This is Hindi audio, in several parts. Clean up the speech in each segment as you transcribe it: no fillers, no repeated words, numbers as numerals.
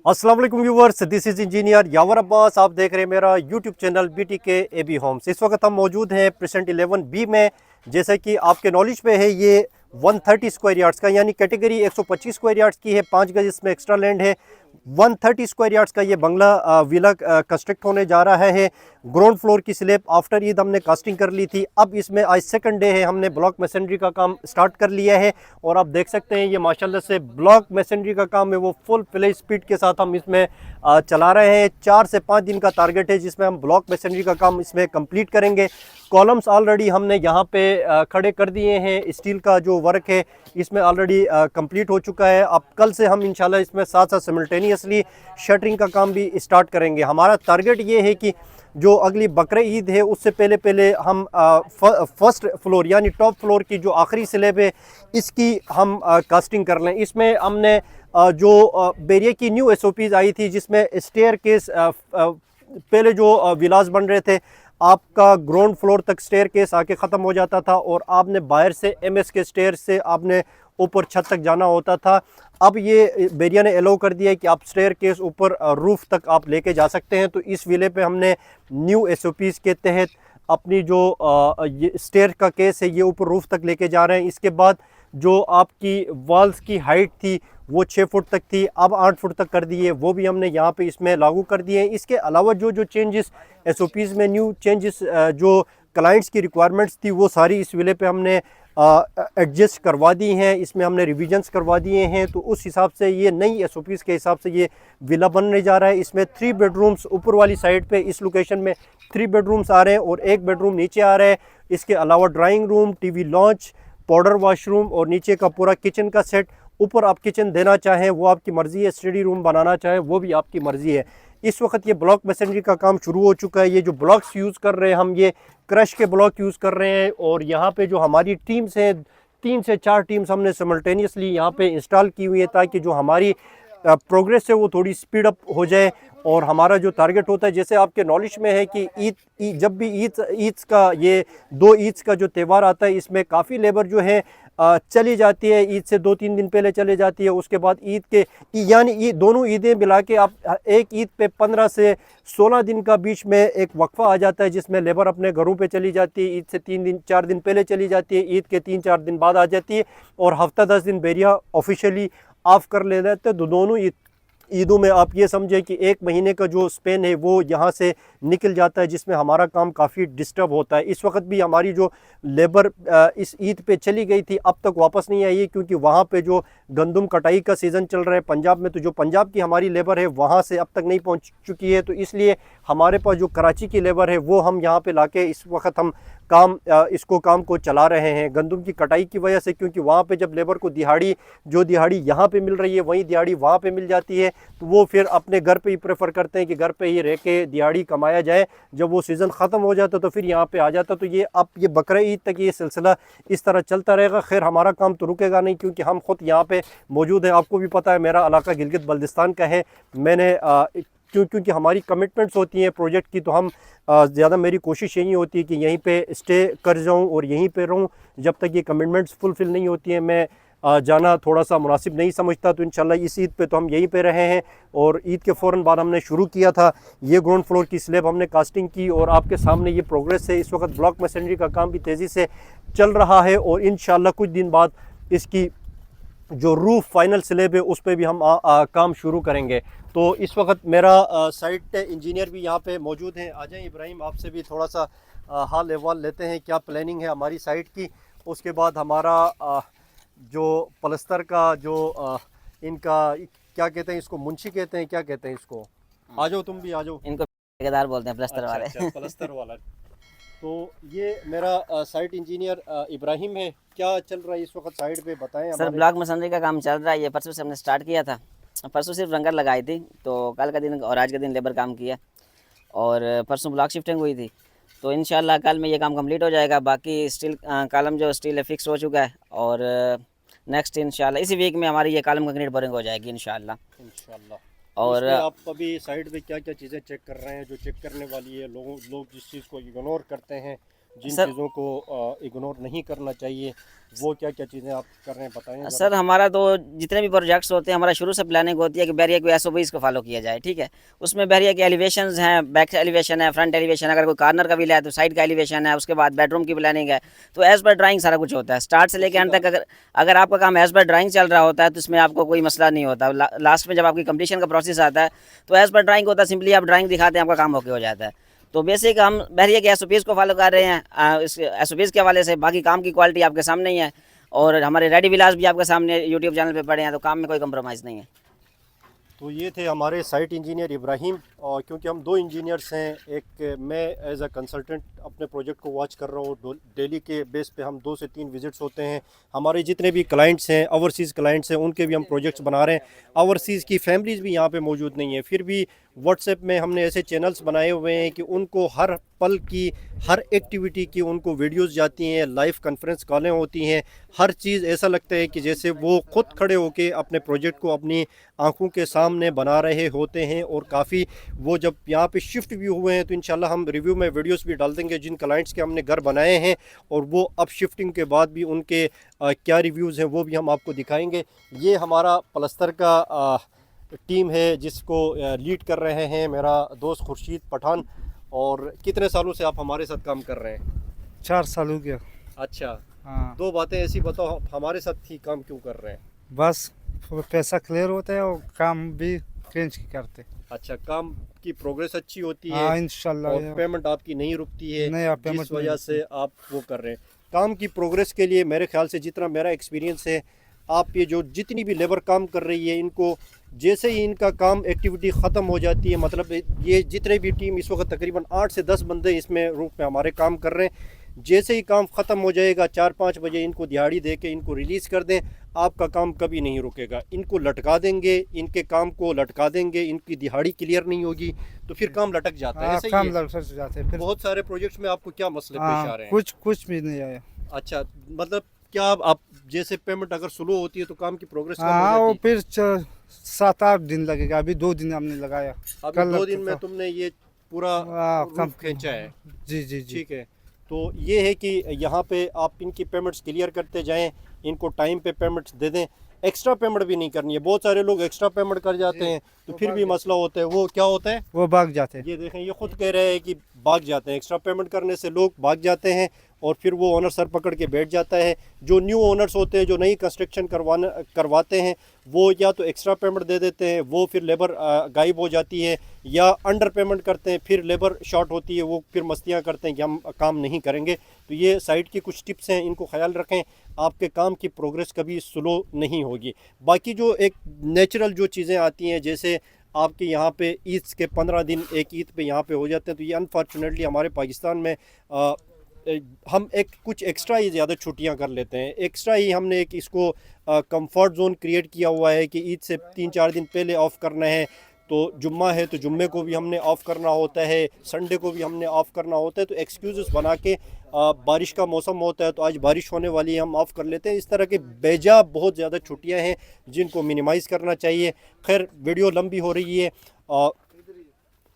अस्सलाम वालेकुम viewers, this is engineer Yawar Abbas. आप देख रहे हैं मेरा YouTube channel BTK AB homes. इस वक्त हम मौजूद हैं प्रेजेंट 11B में। जैसा कि आपके नॉलेज पे है, ये 130 स्क्वायर यार्ड्स का यानी कैटेगरी 125 स्क्वायर यार्ड्स की है। 5 गज इसमें एक्स्ट्रा लैंड है। 130 स्क्वायर यार्ड्स का ये बंगला विला कंस्ट्रक्ट होने जा रहा है। ग्राउंड फ्लोर की स्लैब आफ्टर ईद हमने कास्टिंग कर ली थी। अब इसमें आज सेकंड डे है, हमने ब्लॉक मैसनरी का काम स्टार्ट कर लिया है। और आप देख सकते हैं ये माशाल्लाह से ब्लॉक मैसनरी का काम है, वो फुल फ्लेज स्पीड के साथ हम इसमें चला रहे हैं। 4 से 5 दिन का टारगेट है जिसमें हम ब्लॉक मैसनरी का काम इसमें कंप्लीट करेंगे। कॉलम्स ऑलरेडी हमने यहाँ पे खड़े कर दिए हैं। स्टील का जो वर्क है इसमें ऑलरेडी कंप्लीट हो चुका है। अब कल से हम इंशाल्लाह इसमें साथ साथ सिमल्टेनियसली शटरिंग का काम भी स्टार्ट करेंगे। हमारा टारगेट ये है कि जो अगली बकरे ईद है उससे पहले पहले हम फर्स्ट फ्लोर यानी टॉप फ्लोर की जो आखिरी स्लैब है इसकी हम कास्टिंग कर लें। इसमें हमने जो बेरिया की न्यू SOPs आई थी जिसमें स्टेयर केस पहले जो विलास बन रहे थे, आपका ग्राउंड फ्लोर तक स्टेयर केस आके ख़त्म हो जाता था और आपने बाहर से MS के स्टेयर से आपने ऊपर छत तक जाना होता था। अब ये बेरिया ने अलाउ कर दिया है कि आप स्टेयर केस ऊपर रूफ तक आप लेके जा सकते हैं। तो इस विले पे हमने न्यू SOPs के तहत अपनी जो ये स्टेयर का केस है ये ऊपर रूफ तक लेके जा रहे हैं। इसके बाद जो आपकी वॉल्स की हाइट थी वो 6 फुट तक थी, अब 8 फुट तक कर दिए, वो भी हमने यहाँ पे इसमें लागू कर दिए हैं। इसके अलावा जो जो चेंजेस SOPs में न्यू चेंजेस जो क्लाइंट्स की रिक्वायरमेंट्स थी वो सारी इस विले पे हमने एडजस्ट करवा दी हैं। इसमें हमने रिविजन्स करवा दिए हैं। तो उस हिसाब से ये नई SOPs के हिसाब से ये विला बनने जा रहा है। इसमें 3 बेडरूम्स ऊपर वाली साइड पे इस लोकेशन में 3 बेडरूम्स आ रहे हैं और 1 बेडरूम नीचे आ रहा है। इसके अलावा drawing room, TV launch, powder washroom और नीचे का पूरा किचन का सेट। ऊपर आप किचन देना चाहें वो आपकी मर्ज़ी है, स्टडी रूम बनाना चाहें वो भी आपकी मर्ज़ी है। इस वक्त ये ब्लॉक मैसनरी का काम शुरू हो चुका है। ये जो ब्लॉक्स यूज़ कर रहे हैं हम, ये क्रश के ब्लॉक यूज़ कर रहे हैं। और यहाँ पे जो हमारी टीम्स हैं, 3 से 4 टीम्स हमने सिमल्टेनियसली यहाँ पे इंस्टॉल की हुई है ताकि जो हमारी प्रोग्रेस है वो थोड़ी स्पीड अप हो जाए। और हमारा जो टारगेट होता है, जैसे आपके नॉलेज में है कि जब भी ईद का ये 2 ईद का जो त्यौहार आता है इसमें काफ़ी लेबर जो है चली जाती है। ईद से 2-3 दिन पहले चले जाती है। उसके बाद ईद के यानी दोनों ईदें मिला के आप एक ईद पे 15 से 16 दिन का बीच में एक वक्फा आ जाता है जिसमें लेबर अपने घरों पे चली जाती है। ईद से 3-4 दिन पहले चली जाती है, ईद के 3-4 दिन बाद आ जाती है और हफ्ता 10 दिन बेरिया ऑफिशियली ऑफ कर ले लेते हैं। तो दोनों ईदों में आप ये समझें कि 1 महीने का जो स्पेन है वो यहाँ से निकल जाता है जिसमें हमारा काम काफ़ी डिस्टर्ब होता है। इस वक्त भी हमारी जो लेबर इस ईद पे चली गई थी अब तक वापस नहीं आई है क्योंकि वहाँ पे जो गंदम कटाई का सीज़न चल रहा है पंजाब में, तो जो पंजाब की हमारी लेबर है वहाँ से अब तक नहीं पहुँच चुकी है। तो इसलिए हमारे पास जो कराची की लेबर है वो हम यहाँ पे लाके इस वक्त हम इसको काम को चला रहे हैं गंदम की कटाई की वजह से। क्योंकि वहाँ पे जब लेबर को जो दिहाड़ी यहाँ पे मिल रही है वहीं दिहाड़ी वहाँ पे मिल जाती है, तो वो फिर अपने घर पे ही प्रेफर करते हैं कि घर पे ही रह के दिहाड़ी कमाया जाए। जब वो सीज़न ख़त्म हो जाता तो फिर यहाँ पे आ जाता। तो ये अब ये बकरा ईद तक ये सिलसिला इस तरह चलता रहेगा। खैर हमारा काम तो रुकेगा नहीं क्योंकि हम खुद यहाँ पे मौजूद हैं। आपको भी पता है मेरा इलाका गिलगित बल्दिस्तान का है। मैंने क्योंकि हमारी कमिटमेंट्स होती हैं प्रोजेक्ट की, तो हम ज़्यादा मेरी कोशिश यही होती है कि यहीं पे स्टे कर जाऊं और यहीं पे रहूं जब तक ये कमिटमेंट्स फुलफ़िल नहीं होती हैं। मैं जाना थोड़ा सा मुनासिब नहीं समझता। तो इंशाल्लाह इस ईद पे तो हम यहीं पे रहे हैं और ईद के फ़ौरन बाद हमने शुरू किया था ये ग्राउंड फ्लोर की स्लैब हमने कास्टिंग की और आपके सामने ये प्रोग्रेस है। इस वक्त ब्लॉक मैसनरी का काम भी तेज़ी से चल रहा है और इंशाल्लाह कुछ दिन बाद इसकी जो रूफ फाइनल स्लैब है उस पर भी हम काम शुरू करेंगे। तो इस वक्त मेरा साइट इंजीनियर भी यहाँ पे मौजूद हैं। आ जाएं इब्राहिम, आपसे भी थोड़ा सा हाल अहवाल लेते हैं क्या प्लानिंग है हमारी साइट की। उसके बाद हमारा जो पलस्तर का जो इनका क्या कहते हैं, इसको मुंशी कहते हैं, क्या कहते हैं इसको, आ जाओ तुम भी आ जाओ। इनको ठेकेदार बोलते हैं, प्लस्तर वाले। अच्छा, प्लस्तर वाला। तो ये मेरा साइट इंजीनियर इब्राहिम है। क्या चल रहा है इस वक्त साइट पे, बताएं सर ब्लॉक मशीनरी का काम चल रहा है। ये परसों से हमने स्टार्ट किया था। परसों सिर्फ रंगर लगाई थी, तो कल का दिन और आज का दिन लेबर काम किया और परसों ब्लॉक शिफ्टिंग हुई थी। तो इंशाल्लाह कल में ये काम कंप्लीट हो जाएगा। बाकी स्टील कॉलम जो स्टील है फिक्स हो चुका है और नेक्स्ट इंशाल्लाह इसी वीक में हमारी ये कॉलम कंक्रीट बोरिंग हो जाएगी इंशाल्लाह। और आप अभी साइड पे क्या क्या चीज़ें चेक कर रहे हैं जो चेक करने वाली है? लोग जिस चीज़ को इग्नोर करते हैं जिन सर- चीज़ों को इग्नोर नहीं करना चाहिए, वो क्या क्या चीज़ें आप कर रहे हैं बताएं ज़रा। सर हमारा तो जितने भी प्रोजेक्ट्स होते हैं, हमारा शुरू से प्लानिंग होती है कि बैरियर को एसओपीज़ को फॉलो किया जाए, ठीक है। उसमें बैरियर के एलिवेशंस हैं, बैक एलिवेशन है, फ्रंट एलिवेशन, अगर कोई कॉर्नर का भी है तो साइड का एलिवेशन है, उसके बाद बेडरूम की प्लानिंग है। तो एज़ पर ड्राइंग सारा कुछ होता है, स्टार्ट से लेकर एंड तक। अगर अगर आपका काम एज़ पर ड्राइंग चल रहा होता है तो इसमें आपको कोई मसला नहीं होता। लास्ट में जब आपकी कंप्लीशन का प्रोसेस आता है तो एज़ पर ड्राइंग होता है, सिंपली आप ड्राइंग दिखाते हैं, आपका काम ओके हो जाता है। तो बेसिक हम बैरियर के एसओपीज़ को फॉलो कर रहे हैं। इस एसओपीज़ के हवाले से बाकी काम की क्वालिटी आपके सामने ही है, और हमारे रेडी विलास भी आपके सामने यूट्यूब चैनल पे पड़े हैं, तो काम में कोई कंप्रोमाइज़ नहीं है। तो ये थे हमारे साइट इंजीनियर इब्राहिम, और क्योंकि हम दो इंजीनियर्स हैं, एक मैं एज अ कंसल्टेंट अपने प्रोजेक्ट को वॉच कर रहा हूँ, डेली के बेस पे हम 2 से 3 विजिट्स होते हैं। हमारे जितने भी क्लाइंट्स हैं, ओवरसीज़ क्लाइंट्स हैं, उनके भी हम प्रोजेक्ट्स बना रहे हैं। ओवरसीज़ की फैमिलीज़ भी यहाँ पे मौजूद नहीं है, फिर भी व्हाट्सएप में हमने ऐसे चैनल्स बनाए हुए हैं कि उनको हर पल की, हर एक्टिविटी की उनको वीडियोस जाती हैं, लाइव कॉन्फ्रेंस कॉलें होती हैं। हर चीज़ ऐसा लगता है कि जैसे वो खुद खड़े होके अपने प्रोजेक्ट को अपनी आंखों के सामने बना रहे होते हैं। और काफ़ी वो जब यहाँ पे शिफ्ट भी हुए हैं तो इंशाल्लाह हम रिव्यू में वीडियोस भी डाल देंगे जिन क्लाइंट्स के हमने घर बनाए हैं, और वो अब शिफ्टिंग के बाद भी उनके क्या रिव्यूज़ हैं वो भी हम आपको दिखाएंगे। ये हमारा प्लस्तर का टीम है जिसको लीड कर रहे हैं मेरा दोस्त खुर्शीद पठान। और कितने सालों से आप हमारे साथ काम कर रहे हैं? 4 साल हो गया। अच्छा, हाँ, 2 बातें ऐसी बताओ, आप हमारे साथ ही काम क्यों कर रहे हैं? बस पैसा क्लियर होता है और काम भी क्रेंच की करते। अच्छा, काम की प्रोग्रेस अच्छी होती है हाँ इंशाल्लाह। और पेमेंट आपकी नहीं रुकती है, नहीं, आप पेमेंट जिस नहीं वजह से आप वो कर रहे हैं। काम की प्रोग्रेस के लिए मेरे ख्याल से जितना मेरा एक्सपीरियंस है, आप ये जो जितनी भी लेबर काम कर रही है, इनको जैसे ही इनका काम एक्टिविटी ख़त्म हो जाती है, मतलब ये जितने भी टीम इस वक्त तकरीबन 8 से 10 बंदे इसमें रूप में हमारे काम कर रहे हैं, जैसे ही काम ख़त्म हो जाएगा 4-5 बजे इनको दिहाड़ी दे के इनको रिलीज़ कर दें, आपका काम कभी नहीं रुकेगा। इनको लटका देंगे, इनके काम को लटका देंगे, इनकी दिहाड़ी क्लियर नहीं होगी तो फिर काम लटक जाता है। हाँ, ऐसे ही काम है। लग जाते हैं फिर। बहुत सारे प्रोजेक्ट्स में आपको क्या मसले पेश आ हाँ, रहे हैं? कुछ भी नहीं आया। अच्छा, मतलब क्या आप जैसे पेमेंट अगर स्लो होती है तो काम की प्रोग्रेस कम हाँ, हो वो जाती है? फिर 7-8 दिन लगेगा। अभी 2 दिन हमने लगाया। अभी कल 2 दिन में लगता था। तुमने ये पूरा हाँ, रूफ खींचा है। जी जी जी। ठीक है, तो ये है कि यहाँ पे आप इनकी पेमेंट्स क्लियर करते जाएं, इनको टाइम पे पेमेंट्स दे दें। एक्स्ट्रा पेमेंट भी नहीं करनी है। बहुत सारे लोग एक्स्ट्रा पेमेंट कर जाते हैं तो फिर भी मसला होता है। वो क्या होता है? वो भाग जाते हैं। ये देखें, ये खुद कह रहे हैं कि भाग जाते हैं। एक्स्ट्रा पेमेंट करने से लोग भाग जाते हैं और फिर वो ओनर सर पकड़ के बैठ जाता है। जो न्यू ओनर्स होते हैं, जो नई कंस्ट्रक्शन करवाते हैं, वो या तो एक्स्ट्रा पेमेंट दे देते हैं, वो फिर लेबर गायब हो जाती है, या अंडर पेमेंट करते हैं, फिर लेबर शॉर्ट होती है, वो फिर मस्तियाँ करते हैं कि हम काम नहीं करेंगे। तो ये साइट की कुछ टिप्स हैं, इनको ख्याल रखें, आपके काम की प्रोग्रेस कभी स्लो नहीं होगी। बाकी जो एक नेचुरल जो चीज़ें आती हैं, जैसे आपके यहाँ पे ईद के 15 दिन एक ईद पे यहाँ पे हो जाते हैं, तो ये अनफॉर्चुनेटली हमारे पाकिस्तान में हम एक कुछ एक्स्ट्रा ही ज़्यादा छुट्टियाँ कर लेते हैं। एक्स्ट्रा ही हमने एक इसको कंफर्ट जोन क्रिएट किया हुआ है कि ईद से 3-4 दिन पहले ऑफ़ करना है। तो जुम्मा है तो जुम्मे को भी हमने ऑफ़ करना होता है, संडे को भी हमने ऑफ़ करना होता है। तो एक्सक्यूज़ बना के बारिश का मौसम होता है तो आज बारिश होने वाली है, हम ऑफ़ कर लेते हैं। इस तरह के बेजा बहुत ज़्यादा छुट्टियां हैं जिनको मिनिमाइज़ करना चाहिए। खैर, वीडियो लंबी हो रही है।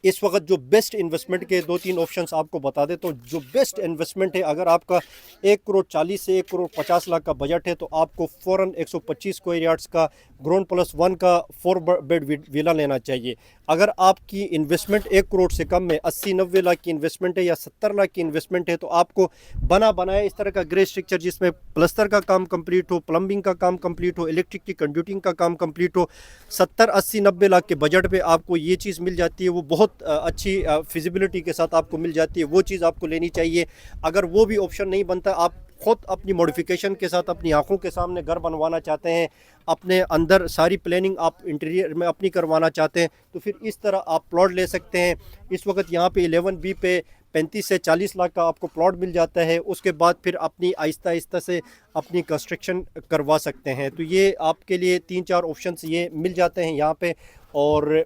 इस वक्त जो बेस्ट इन्वेस्टमेंट के 2-3 ऑप्शंस आपको बता दें, तो जो बेस्ट इन्वेस्टमेंट है, अगर आपका 1 करोड़ 40 से 1 करोड़ 50 लाख का बजट है, तो आपको फ़ौरन 125 स्क्वायर यार्ड्स का ग्राउंड+1 का 4 बेड विला लेना चाहिए। अगर आपकी इन्वेस्टमेंट 1 करोड़ से कम है, 80-90 लाख की इन्वेस्टमेंट है या 70 लाख की इन्वेस्टमेंट है, तो आपको बना बनाया इस तरह का ग्रे स्ट्रक्चर जिसमें प्लस्तर का काम कंप्लीट हो, प्लम्बिंग का काम कंप्लीट हो, इलेक्ट्रिक की कंड्यूटिंग का काम कंप्लीट हो, 70-80-90 लाख के बजट पे आपको ये चीज़ मिल जाती है। वो बहुत अच्छी फिजिबिलिटी के साथ आपको मिल जाती है, वो चीज़ आपको लेनी चाहिए। अगर वो भी ऑप्शन नहीं बनता, आप ख़ुद अपनी मॉडिफिकेशन के साथ अपनी आंखों के सामने घर बनवाना चाहते हैं, अपने अंदर सारी प्लानिंग आप इंटीरियर में अपनी करवाना चाहते हैं, तो फिर इस तरह आप प्लॉट ले सकते हैं। इस वक्त यहाँ पे 11B पे 35 से 40 लाख का आपको प्लॉट मिल जाता है। उसके बाद फिर अपनी आहिस्ता आहिस्ता से अपनी कंस्ट्रक्शन करवा सकते हैं। तो ये आपके लिए 3-4 ऑप्शंस ये मिल जाते हैं यहाँ पे। और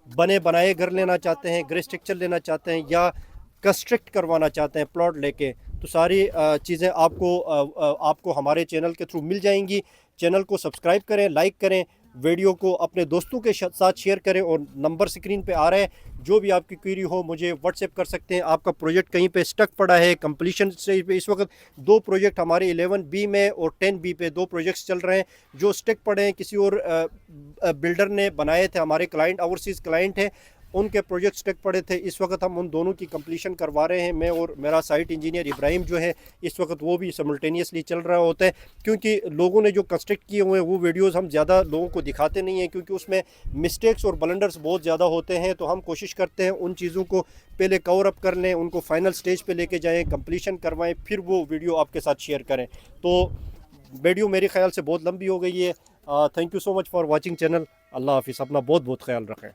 बने बनाए घर लेना चाहते हैं, ग्रे स्ट्रक्चर लेना चाहते हैं, या कंस्ट्रक्ट करवाना चाहते हैं प्लॉट लेके, तो सारी चीज़ें आपको हमारे चैनल के थ्रू मिल जाएंगी। चैनल को सब्सक्राइब करें, लाइक करें वीडियो को अपने दोस्तों के साथ शेयर करें और नंबर स्क्रीन पे आ रहा है, जो भी आपकी क्वेरी हो मुझे व्हाट्सएप कर सकते हैं। आपका प्रोजेक्ट कहीं पे स्टक पड़ा है कंप्लीशन स्टेज पे, इस वक्त 2 प्रोजेक्ट हमारे 11B में और 10B पे 2 प्रोजेक्ट्स चल रहे हैं जो स्टक पड़े हैं, किसी और बिल्डर ने बनाए थे, हमारे क्लाइंट ओवरसीज़ क्लाइंट हैं, उनके प्रोजेक्ट स्टक पड़े थे। इस वक्त हम उन दोनों की कंप्लीशन करवा रहे हैं, मैं और मेरा साइट इंजीनियर इब्राहिम जो है, इस वक्त वो भी सिमल्टेनियसली चल रहा होता है, क्योंकि लोगों ने जो कंस्ट्रक्ट किए हुए हैं वो वीडियोस हम ज़्यादा लोगों को दिखाते नहीं हैं, क्योंकि उसमें मिस्टेक्स और ब्लंडर्स बहुत ज़्यादा होते हैं। तो हम कोशिश करते हैं उन चीज़ों को पहले कवर अप कर लें, उनको फाइनल स्टेज पे लेके जाएं, कंप्लीशन करवाएं, फिर वो वीडियो आपके साथ शेयर करें। तो वीडियो मेरे ख्याल से बहुत लंबी हो गई है। Thank you so much for watching channel. अल्लाह हाफिज़, अपना बहुत बहुत ख्याल रखें।